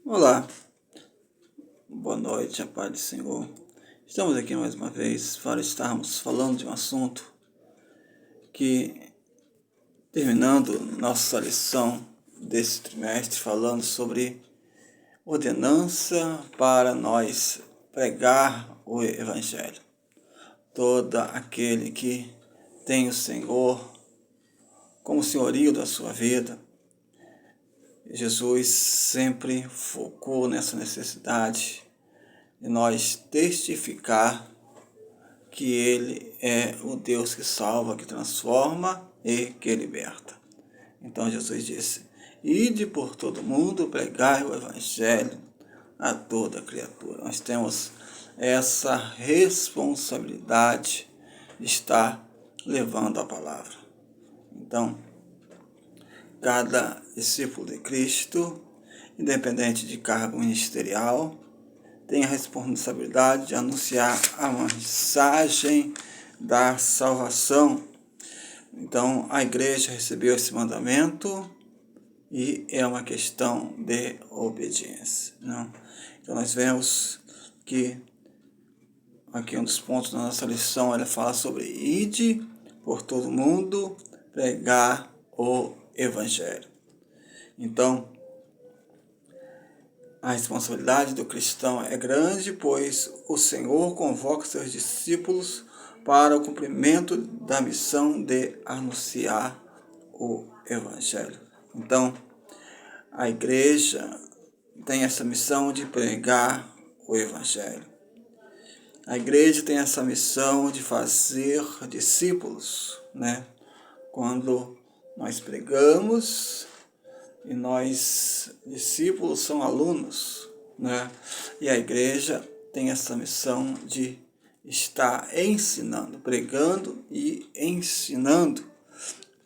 Olá, boa noite, a paz do Senhor. Estamos aqui mais uma vez para estarmos falando de um assunto que, terminando nossa lição desse trimestre, falando sobre ordenança para nós pregar o Evangelho. Todo aquele que tem o Senhor como senhorio da sua vida, Jesus sempre focou nessa necessidade de nós testificar que Ele é o Deus que salva, que transforma e que liberta. Então Jesus disse: ide por todo mundo, pregai o Evangelho a toda criatura. Nós temos essa responsabilidade de estar levando a palavra. Então, cada discípulo de Cristo, independente de cargo ministerial, tem a responsabilidade de anunciar a mensagem da salvação. Então, a igreja recebeu esse mandamento e é uma questão de obediência. Não? Então, nós vemos que aqui um dos pontos da nossa lição, ela fala sobre ide por todo mundo, pregar o Evangelho. Então, a responsabilidade do cristão é grande, pois o Senhor convoca seus discípulos para o cumprimento da missão de anunciar o Evangelho. Então, a igreja tem essa missão de pregar o Evangelho. A igreja tem essa missão de fazer discípulos, né? Quando nós pregamos, e nós, discípulos, são alunos, né? E a igreja tem essa missão de estar ensinando, pregando e ensinando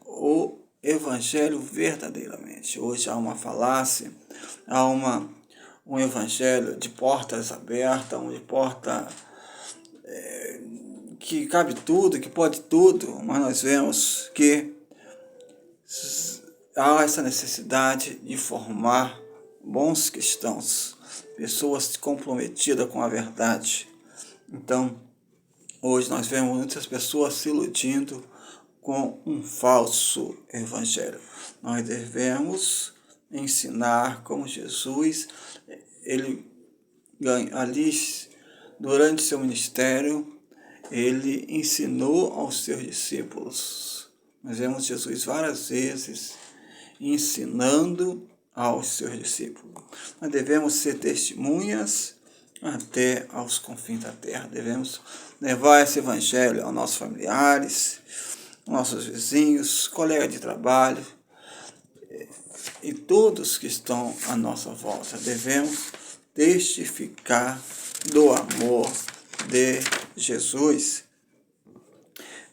o Evangelho verdadeiramente. Hoje há uma falácia, há um Evangelho de portas abertas, de porta que cabe tudo, que pode tudo, mas nós vemos que há essa necessidade de formar bons cristãos, pessoas comprometidas com a verdade. Então, hoje nós vemos muitas pessoas se iludindo com um falso evangelho. Nós devemos ensinar como Jesus, ele ali, durante seu ministério, ele ensinou aos seus discípulos. Nós vemos Jesus várias vezes ensinando aos seus discípulos. Nós devemos ser testemunhas até aos confins da terra. Devemos levar esse evangelho aos nossos familiares, nossos vizinhos, colegas de trabalho e todos que estão à nossa volta. Devemos testificar do amor de Jesus.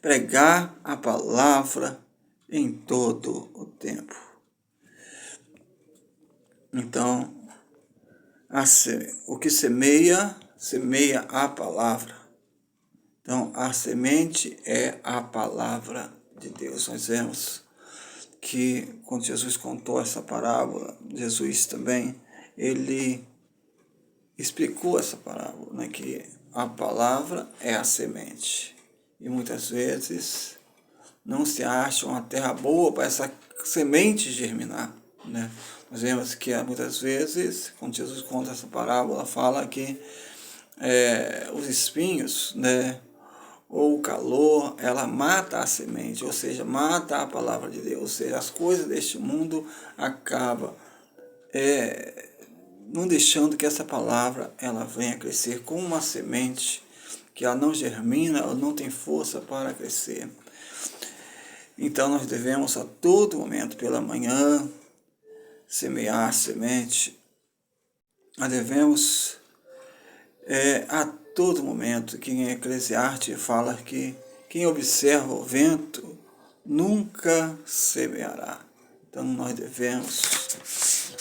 Pregar a palavra em todo o tempo. Então, o que semeia a palavra. Então, a semente é a palavra de Deus. Nós vemos que quando Jesus contou essa parábola, Jesus também, ele explicou essa parábola, né, que a palavra é a semente. E muitas vezes não se acha uma terra boa para essa semente germinar, né? Nós vemos que muitas vezes, quando Jesus conta essa parábola, fala que os espinhos, né, ou o calor, ela mata a semente, ou seja, mata a palavra de Deus, ou seja, as coisas deste mundo acabam não deixando que essa palavra ela venha crescer como uma semente que ela não germina ou não tem força para crescer. Então nós devemos a todo momento, pela manhã, semear a semente. Nós devemos a todo momento, que em Eclesiastes fala que quem observa o vento nunca semeará. Então nós devemos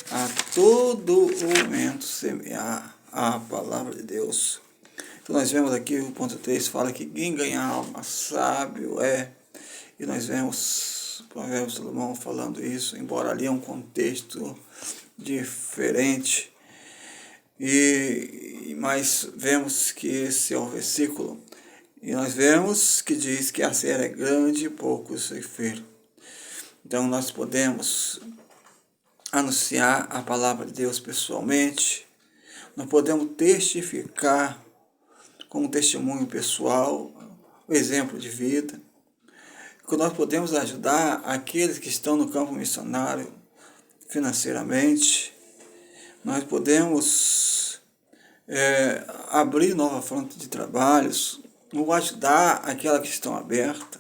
a todo momento semear a palavra de Deus. Então nós vemos aqui o ponto 3, fala que quem ganha alma sábio é. E nós vemos Provérbios de Salomão falando isso, embora ali é um contexto diferente. Mas vemos que esse é o versículo, e nós vemos que diz que a seara é grande e poucos ceifeiros. Então nós podemos anunciar a palavra de Deus pessoalmente, nós podemos testificar como testemunho pessoal, o exemplo de vida, que nós podemos ajudar aqueles que estão no campo missionário financeiramente, nós podemos abrir nova fronte de trabalhos, ou ajudar aquelas que estão abertas.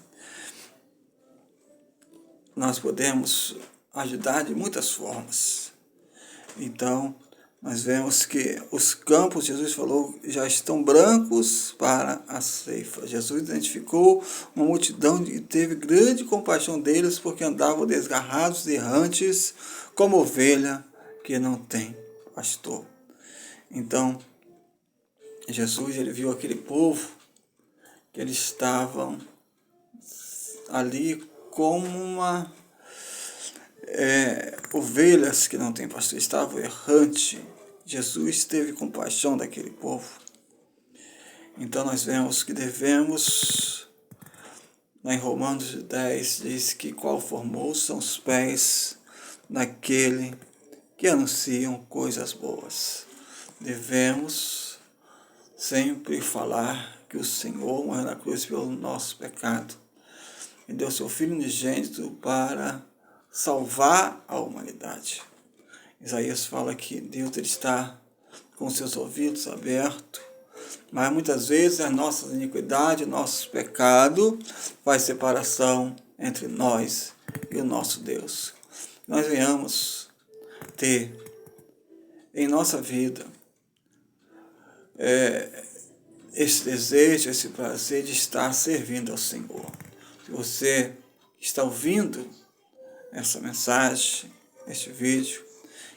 Nós podemos ajudar de muitas formas. Então, nós vemos que os campos, Jesus falou, já estão brancos para a ceifa. Jesus identificou uma multidão e teve grande compaixão deles, porque andavam desgarrados, errantes, como ovelha que não tem pastor. Então, Jesus, ele viu aquele povo, que eles estavam ali como ovelhas que não têm pastor, estavam errantes. Jesus teve compaixão daquele povo. Então nós vemos que devemos, lá em Romanos 10, diz que qual formou são os pés daquele que anunciam coisas boas. Devemos sempre falar que o Senhor morreu na cruz pelo nosso pecado e deu seu Filho unigênito para salvar a humanidade. Isaías fala que Deus está com seus ouvidos abertos, mas muitas vezes a nossa iniquidade, nosso pecado faz separação entre nós e o nosso Deus. Nós venhamos ter em nossa vida esse desejo, esse prazer de estar servindo ao Senhor. Se você está ouvindo essa mensagem, este vídeo,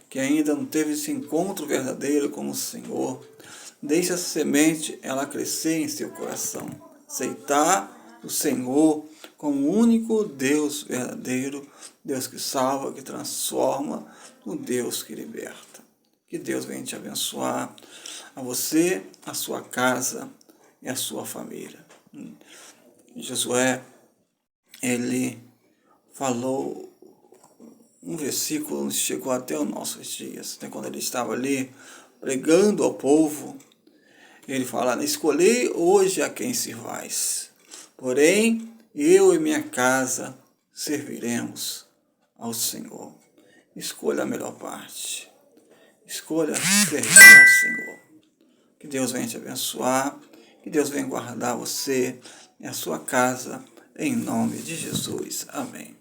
que ainda não teve esse encontro verdadeiro com o Senhor, deixe essa semente ela crescer em seu coração. Aceitar o Senhor como o único Deus verdadeiro, Deus que salva, que transforma, o Deus que liberta. Que Deus venha te abençoar, a você, a sua casa e a sua família. Josué, ele falou um versículo que chegou até os nossos dias, né? Quando ele estava ali pregando ao povo, ele fala: escolhei hoje a quem servais, porém eu e minha casa serviremos ao Senhor. Escolha a melhor parte, escolha servir ao Senhor. Que Deus venha te abençoar, que Deus venha guardar você e a sua casa, em nome de Jesus. Amém.